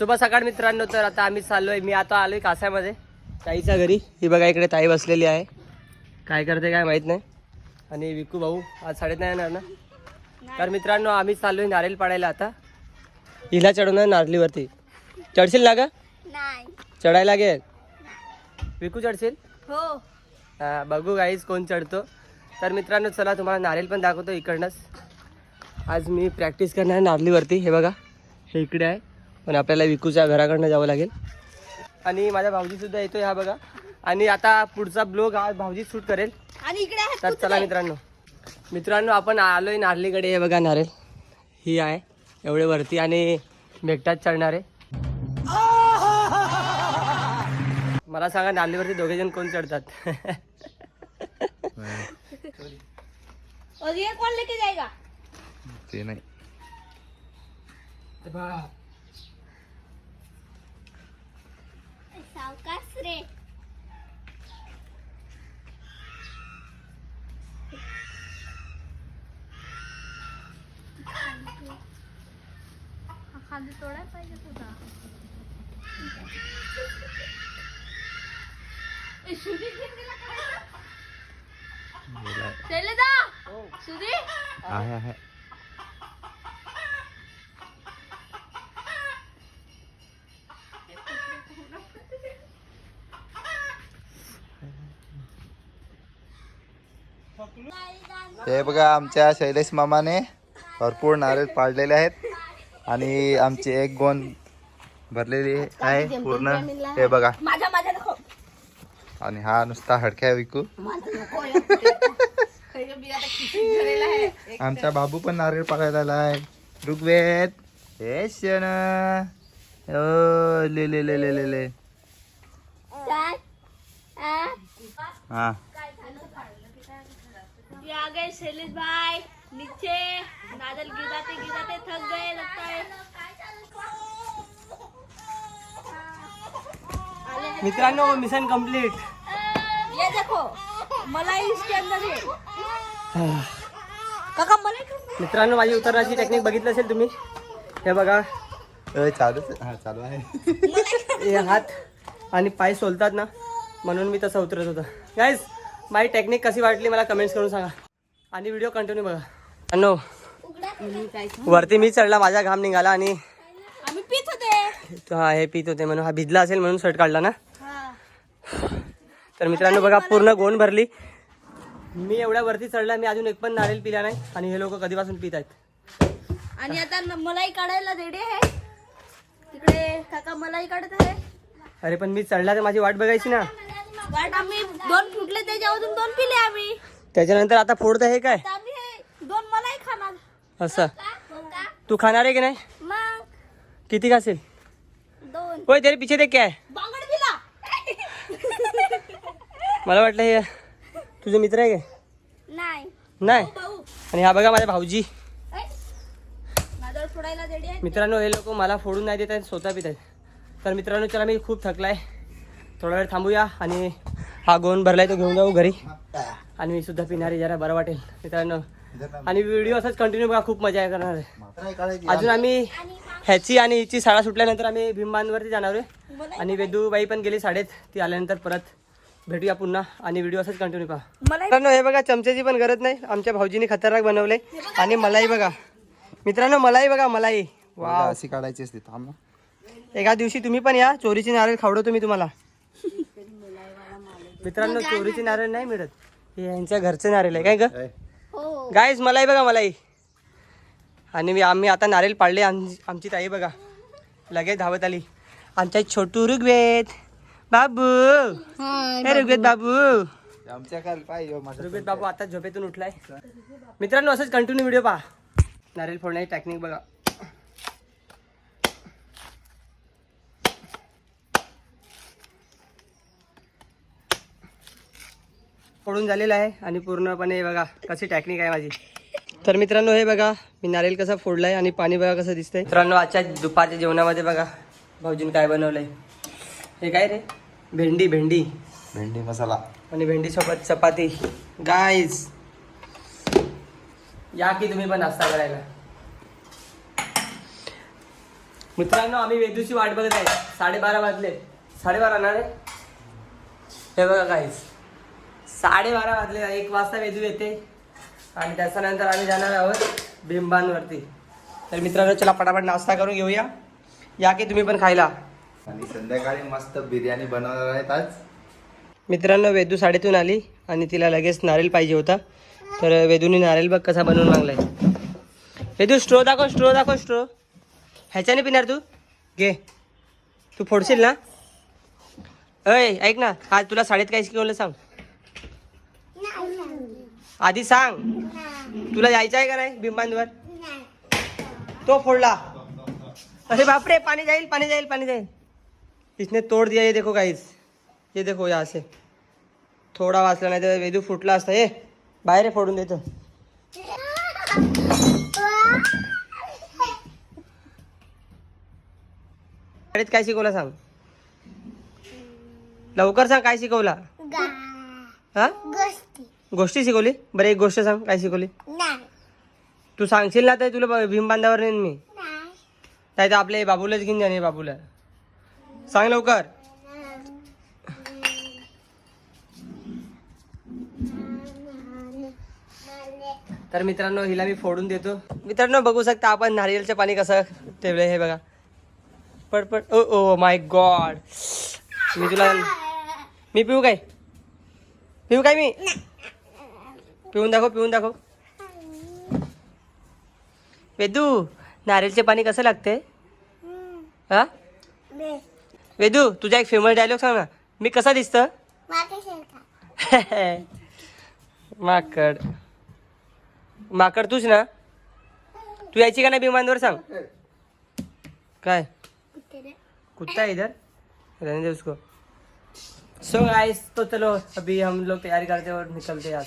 शुभ सकाळ मित्रांनो. तर आता आम्ही चाललोय, मी आता आलोय कासामध्ये ताईच्या घरी. ही बघा इकडे ताई बसलेली आहे, काय करते काय माहित नाही. आणि विकू भाऊ आज 9:30 येणार ना. तर मित्रांनो आम्ही चाललोय नारळ पाडायला. आता हिला चढवणार नारळीवरती. चढशील ना ग? नाही. चढायला लागेल. विकू चढशील? हो. हा बघू गाईज कोण चढतो. तर मित्रांनो चला तुम्हाला नारळ पण दाखवतो इकडनंच. आज मी प्रॅक्टिस करणार आहे नारळीवरती. हे बघा हे इकडे आहे, पण आपल्याला विकूच्या घराकडनं जावं लागेल. आणि माझा भाऊजीसुद्धा येतोय हा बघा. आणि आता पुढचा ब्लॉग आज भाऊजी शूट करेल. आणि इकडे तर चला मित्रांनो आपण आलोय नारळीकडे. हे बघा नारळ ही आहे एवढे वरती आणि भेटतात चढणारे. मला सांगा नारळीवरती दोघे जण कोण चढतात? और ये कौन लेके जाएगा? ते नाही. सावकाश रे. खाली तोडायला पाहिजे तुझा. आहे हे बघा आमच्या शैलेश मामाने भरपूर नारळ पाडलेले आहेत आणि आमची एक गोण भरलेली आहे पूर्ण. हे बघा. माझा नको. आणि हा नुसता हडक्या विकू. आमचा बाबू पण नारळ पाडायला आहे. ऋग्वेद हे शन ले ले ले ले ले ले. हा आ गए शैलेश भाई नीचे. नारियल गिराते गिराते थक गए लगता है. मित्रांनो मिशन कंप्लीट. ये देखो मलाई इसके अंदर है. काका मलाई. मित्रांनो माझी उतरण्याची टेक्निक बघितलं असेल तुम्ही. हे बघा चालू आहे. हे हात आणि पाय सोलतात ना, म्हणून मी तसं उतरत होतं. गाईज माझी टेक्निक कशी वाटली मला कमेंट्स करून सांगा आणि व्हिडिओ कंटिन्यू बघा. नो वरती मी चढला, माझा घाम निघाला आणि आम्ही पीत होते. हा हे पीत होते म्हणून हा भिजला असेल म्हणून शर्ट काढला ना. तर मित्रांनो बघा पूर्ण गोण भरली. मी एवढ्या वरती चढला, मी अजून एक पण नारळ पिला नाही आणि हे लोक कधीपासून पित आहेत. आणि आता मलाई काढायला रेडी आहे. तिकडे काका मलाई काढत आहे. अरे पण मी चढला तर माझी वाट बघायची ना. वाट आम्ही 2 फुटले, त्याच्यावरून 2 पिले आम्ही. त्याच्यानंतर आता फोडतं हे काय आम्ही हे 2 मलाई खाणार. असं. तू खाणार आहे की नाही? मग किती खाशील? 2. होय तेरे पीछे देख क्या है? बांगड पिला. मला वाटलं हे तुझे मित्र आहे का? नाही. नाही. भाऊ आणि हा बघा माझा भाऊजी. नारळ फोडायला रेडी आहे. मित्रांनो हे लोक मला फोडून नाही देत आहेत, स्वतः पित आहेत. तर मित्रांनो चला मी खूप थकलाय, थोडा वेळ थांबूया आणि हा गोण भरलाय तो घेऊन जाऊ घरी. आणि मी सुद्धा पिणारी, जरा बरं वाटेल मित्रांनो. आणि व्हिडिओ असाच कंटिन्यू बघा, खूप मजा करणार आहे. अजून आम्ही ह्याची आणि हिची शाळा सुटल्यानंतर आम्ही भीमबांधवरती जाणार आहे. आणि वेदूबाई पण गेली शाळेत, ती आल्यानंतर परत भेटूया पुन्हा. आणि व्हिडिओ असाच कंटिन्यू पहा. मित्रांनो हे बघा चमच्याची पण गरज नाही, आमच्या भाऊजीने खतरनाक बनवले. आणि मलाई बघा मित्रांनो, मलाई बघा मलाई. वा अशी काढायची असते. थांब ना. एका दिवशी तुम्ही पण या, चोरीची नारळ खावडतो मी तुम्हाला. मित्रांनो चोरीची नारळ नाही मिळत, हे यांच्या घरचे नारळ आहे काय ग? हो. गाईज मलाई बघा मलाई. आणि आम्ही आता नारळ पाडले. आमची ताई बघा लगेच धावत आली. आमचा छोटू ऋग्वेद बाबू. हे ऋग्वेद बाबू. ऋग्वेद बाबू आता झोपेतून उठलाय. मित्रांनो असंच कंटिन्यू व्हिडिओ पहा. नारळ फोडण्याची टेक्निक बघा. फोडून झालेलं आहे आणि पूर्णपणे बघा कशी टेक्निक आहे माझी. तर मित्रांनो हे बघा मी नारळ कसा फोडलाय आणि पाणी बघा कसं दिसतंय. मित्रांनो आजच्या दुपारच्या जेवणामध्ये बघा भाऊजीने काय बनवलंय. हे काय रे? भेंडी. भेंडी मसाला आणि भेंडी सोबत चपाती. गाईज या की तुम्ही पण नाश्ता करायला. मित्रांनो आम्ही वेदूची वाट बघत आहे. 12:30 वाजले. 12:30 ना रे? हे बघा काहीच 12:30 वाजले. 1 वाजता वेदू येते आणि त्याच्यानंतर आम्ही जाणार आहोत भीमबानवरती. तर मित्रांनो चला पटापट नाश्ता करून घेऊया. या की तुम्ही पण खायला. आणि संध्याकाळी मस्त बिर्याणी बनवणार आहेत आज. मित्रांनो वेदू शाळेतून आली आणि तिला लगेच नारळ पाहिजे होता. तर वेदूने नारळ बघ कसा बनवून मागलाय. वेदू स्ट्रो दाखव, स्ट्रो दाखव, स्ट्रो. ह्याच्याने पिणार तू? घे. तू फोडशील ना? अय ऐक ना, आज तुला शाळेत काय शिकवलं सांग. आधी सांग. तुला जायचं आहे का नाही भीमबांधवर? तो फोडला. अरे बापरे, पानी जाईल, पानी जाईल, पानी जाईल. इसने तोड़ दिया. ये देखो गाइस, ये देखो यहाँ से थोडा वाचला नाही तर वेदू फुटला असता. हे बाहेर फोडून देतो. शाळेत काय शिकवला सांग. लवकर सांग काय शिकवला. हा गोष्टी शिकवली. बरं एक गोष्ट सांग काय शिकवली. तू सांगशील ना तर तुला भीमबांधावर नेईन मी. नाही तर आपले बाबूलाच घेऊन जाणे. बाबूला सांग लवकर. तर मित्रांनो हिला मी फोडून देतो. मित्रांनो बघू शकता आपण नारियलचं पाणी कसं ठेवलंय. हे बघा पट पट. ओ ओ माय गॉड. मी पिऊ काय? पिऊ काय मी? पिऊन दाखव, पिऊन दाखव. वेदू नारियलचे पाणी कसं लागते? हा वेदू तुझा एक फेमस डायलॉग सांग ना. मी कसा दिसत? माकड. माकड तूच ना? तू यायची का नाही विमानवर सांग. काय कुत्ता है इधर, रहने दे उसको. सो गाइस तो चलो अभी हम लोग तैयारी करते हैं और निकलते हैं आज.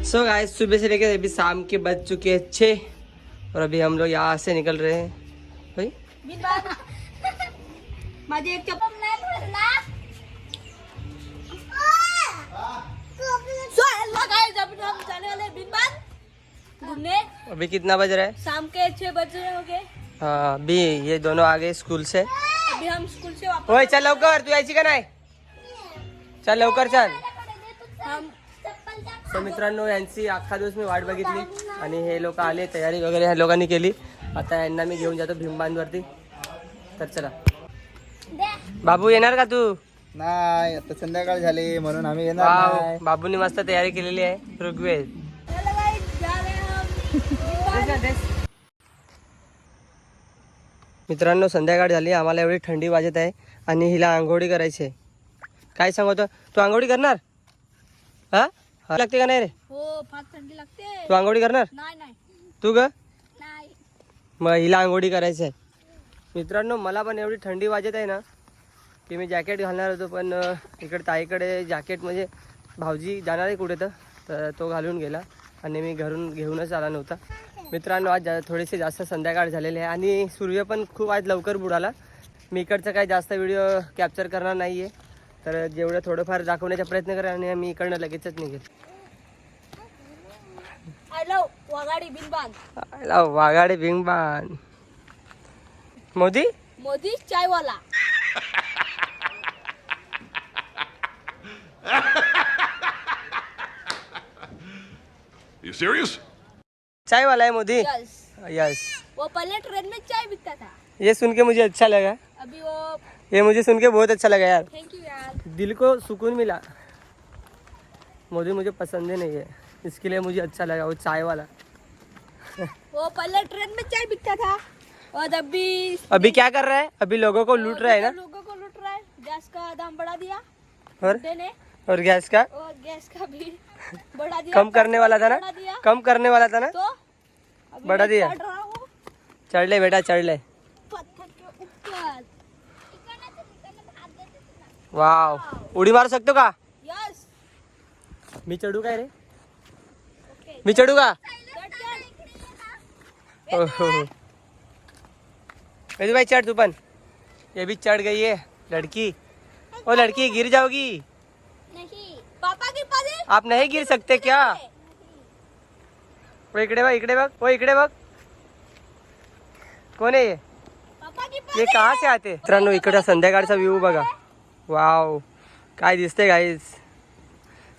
सो गाइस सुबह से लेकर अभी शाम के बज चुके हैं 6 और अभी हम लोग यहाँ से निकल रहे हैं. भाई माझी एक चप्पल नाही भरला. सो हेलो गाइस, अभी हम जाने वाले हैं भीमबान घूमने. अभी कितना बज रहा है? शाम के 6 बज रहे हो गए. हाँ अभी ये दोनों आ गए स्कूल से. अभी हम स्कूल से वापस. ओए चल लवकर. तू यायची का नाही? चल लवकर चल. हम तर मित्रांनो यांची अख्खा दिवस मी वाट बघितली आणि हे लोक आले. तयारी वगैरे ह्या लोकांनी केली. आता यांना मी घेऊन जातो भीमबांधवरती. तर चला. बाबू येणार का तू? नाही आता संध्याकाळ झाली म्हणून आम्ही येणार वाव, नाही. बाबूनी मस्त तयारी केलेली आहे. ऋग्वेद हेलो गाइस, जा रहे हैं हम. मित्रांनो संध्याकाळ झाली. आम्हाला एवढी थंडी वाजत आहे आणि हिला आंघोळी करायची आहे. काय सांगतो तू आंघोळी करणार? हा लागते का नाही रे? हो फार थंडी लागते. तू आंघोळी करणार? नाही नाही तू ग? नाही. मग हिला आंघोळी करायची आहे. मित्रांनो मला पण एवढी थंडी वाजत आहे ना की मी जॅकेट घालणार होतो. पण इकडे ताईकडे जॅकेट म्हणजे भाऊजी जाणार आहे कुठे तर तो घालून गेला आणि मी घरून घेऊनच आला नव्हता. मित्रांनो आज थोडेसे जास्त संध्याकाळ झालेले आहे आणि सूर्य पण खूप आज लवकर बुडाला. मी इकडचं काही जास्त व्हिडिओ कॅप्चर करणार नाही आहे. तर जेवढं थोडंफार दाखवण्याचा प्रयत्न करा आणि मी इकडनं लगेचच निघेल. आय लव वाघाडी भीमबान. वाघाडे भीमबान. मोदी मोदी चायवाला. You serious? चाय वाला है मोदी. Yes, yes. वो पहले ट्रेन में चाय बिकता था. ये सुन के मुझे अच्छा लगा. अभी वो. ये मुझे सुन के बहुत अच्छा लगा यार. थैंक यू यार. दिल को सुकून मिला. मोदी मुझे पसंद ही नहीं है, इसके लिए मुझे अच्छा लगा वो चाय वाला. वो पहले ट्रेन में चाय बिकता था और अभी क्या कर रहा है? अभी लोगों को लूट रहा है ना. लोगों को लूट रहा है. गैस का दाम बढ़ा दिया और देने. और गैस का और गैस का भी बढ़ा दिया. कम करने वाला था ना. बढ़ा दिया. कम करने वाला था ना. तो अभी बढ़ा मैं दिया. चढ़ रहा हूँ चढ़ ले बेटा चढ़ ले. पत्थर के ऊपर. वाव. उडी मारू शकतो का? यस. मी चढू काय रे? ओके. मी चढू का? चढ़. ओहो. वेदू भाई चढ़ तू पण. ये भी चढ़ गई है लड़की. ओ लड़की गिर जाओगी. नहीं. पापा के पास है. आप नहीं गिर सकते क्या? ओ इकडे बघ, इकडे बघ. ओ इकडे बघ. कोण आहे? ये कहाँ से आते मित्रांनो. इकडे संध्याकाळचा व्ह्यू बघा. वाव काय दिसते गाईज.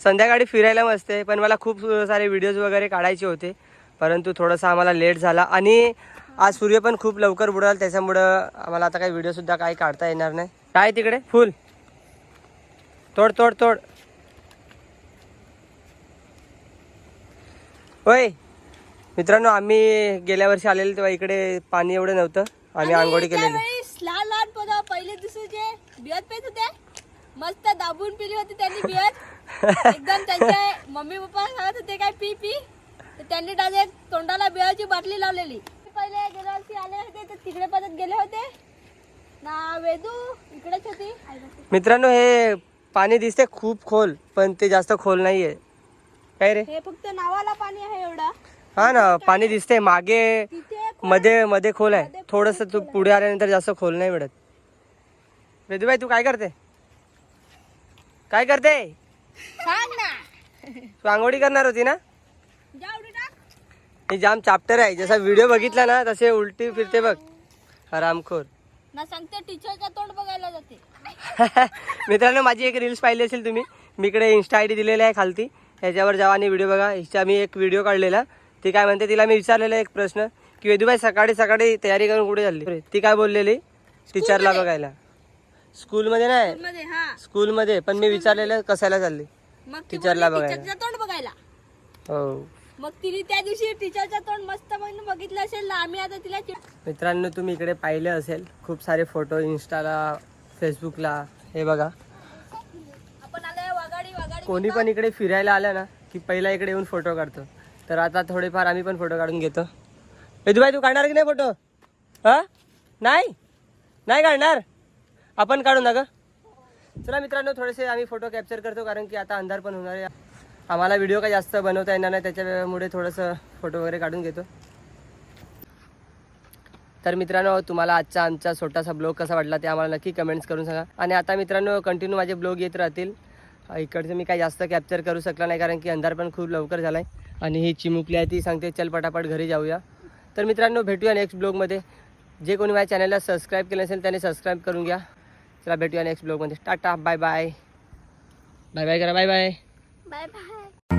संध्याकाळी फिरायला मस्त आहे, पण मला खूप सारे व्हिडिओज वगैरे काढायचे होते, परंतु थोडंसं आम्हाला लेट झाला आणि आज सूर्य पण खूप लवकर बुडाला, त्याच्यामुळं आम्हाला आता काही व्हिडिओसुद्धा काही काढता येणार नाही. काय तिकडे फुल तोड तोड तोड. होय मित्रांनो, आम्ही गेल्या वर्षी आलेलो तेव्हा इकडे पाणी एवढं नव्हतं. आम्ही आंघोळी केलेली. लहान लहान पोरं पहिले दुसरीचे बियत पेत होते, मस्त दाबून पिली होती त्यांनी बियत. एकदम त्यांचे मम्मी पप्पा सांगत होते काय पी पी, तर त्यांनी डायरेक्ट तोंडाला बियाची बाटली लावलेली. पहिले गेल्या वर्षी आले होते तर तिकडे परत गेले होते ना. वेदू इकडेच होती. मित्रांनो, हे पाणी दिसते खूप खोल, पण ते जास्त खोल नाहीये. काय रे? हे फक्त नावाला पाणी आहे एवढा. हा ना, पाणी दिसते मागे, तिथे मध्ये मध्ये खोल आहे थोडस. तू पुढे आल्यानंतर जास्त खोल नाही मिळत. वेदूबाई तू काय करते? काय करते? सांग ना. तू आंघोळी करणार होती ना? जा उडी टाक. हे जाम चॅप्टर आहे. जसा व्हिडिओ बघितला ना तसे उलटी फिरते बघ, हरामखोर. ना सांगते टीचरचा तोंड बघायला जाते. मित्रांनो, माझी एक रील्स पाहिली असेल तुम्ही, मी इकडे इंस्टा आय डी दिलेली आहे खालती, ह्याच्यावर जावा आणि व्हिडिओ बघा. हिचा मी एक व्हिडिओ काढलेला. ती काय म्हणते, तिला मी विचारलेलं एक प्रश्न की वेदूबाई सकाळी सकाळी तयारी करून कुठे चालली? ती काय बोललेली, टीचरला बघायला. स्कूलमध्ये नाही, मध्ये हा. स्कूलमध्ये. पण मी विचारलेलं कशाला चालली? मग ती टीचरला बोलली बघायला. टीचरचं तोंड बघायला. हो मग तिने त्या दिवशी टीचरचं तोंड मस्त म्हणून बघितलं असेल ना. आम्ही आता तिला मित्रांनो, तुम्ही इकडे पाहिले असेल खूप सारे फोटो इंस्टाला, फेसबुकला. हे बघा, आपण आलोय वाघाडी वाघाडी. कोणी पण इकडे फिरायला आलं ना की पहिला इकडे येऊन फोटो काढतो. तर आता थोडेफार आम्ही पण फोटो काढून घेतो. वेदूबाई तू काढणार की नाही फोटो? हा, नाही नाही काढणार, आपण काढू ना ग. चला मित्रांनो, थोडेसे आम्ही फोटो कॅप्चर करतो, कारण की आता अंधार पण होणार आहे. आम्हाला व्हिडिओ काही जास्त बनवता येणार नाही, त्याच्यामुळे थोडंसं फोटो वगैरे काढून घेतो. तर मित्रांनो, तुम्हाला आजचा आमचा छोटासा ब्लॉग कसा वाटला ते आम्हाला नक्की कमेंट्स करून सांगा. आणि आता मित्रांनो, कंटिन्यू माझे ब्लॉग येत राहतील. इकडचं मी काही जास्त कॅप्चर करू शकला नाही, कारण की अंधार पण खूप लवकर झाला आहे. आणि ही चिमुकली आहे, ती सांगते चल पटापट घरी जाऊया. तर मित्रांनो, भेटूया नेक्स्ट ब्लॉगमध्ये. जे कोणी माझ्या चॅनलला सबस्क्राईब केलं असेल त्याने सबस्क्राईब करून घ्या. चला भेटूया नेक्स्ट ब्लॉगमध्ये. Tata, bye bye. Bye bye करा, बाय बाय. Bye bye.